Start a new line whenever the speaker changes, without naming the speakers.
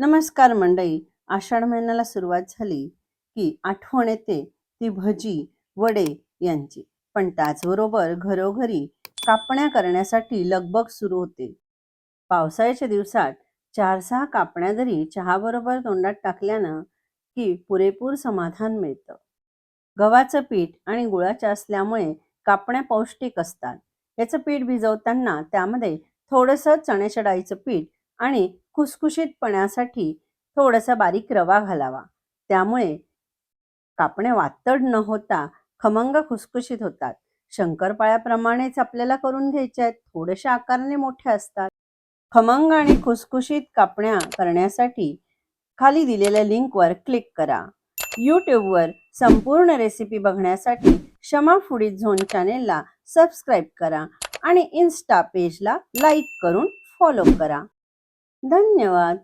नमस्कार मंडळी. आषाढ महिन्याला सुरुवात झाली की आठवण येते ती भजी वडे यांची. पण त्याचबरोबर घरोघरी कापण्या करण्यासाठी लगबग सुरू होते. पावसाळ्याच्या दिवसात 4-6 कापण्या जरी चहाबरोबर तोंडात टाकल्यानं की पुरेपूर समाधान मिळतं. गव्हाचं पीठ आणि गुळाच्या असल्यामुळे कापण्या पौष्टिक असतात. याचं पीठ भिजवताना त्यामध्ये थोडंसं चण्याच्या डाळीचं पीठ आणि खुसखुशीतपणासाठी थोडासा बारीक रवा घालावा. त्यामुळे कापण्या वातड न होता खमंग खुसखुशीत होतात. शंकरपाळ्याप्रमाणेच आपल्याला करून घ्यायच्या आहेत. थोड्याशा आकाराने मोठ्या असतात. खमंग आणि खुसखुशीत कापण्या करण्यासाठी खाली दिलेल्या लिंकवर क्लिक करा. यूट्यूबवर संपूर्ण रेसिपी बघण्यासाठी क्षमा फूडीज झोन चॅनेलला सबस्क्राईब करा आणि इन्स्टा पेजला लाईक करून फॉलो करा. धन्यवाद.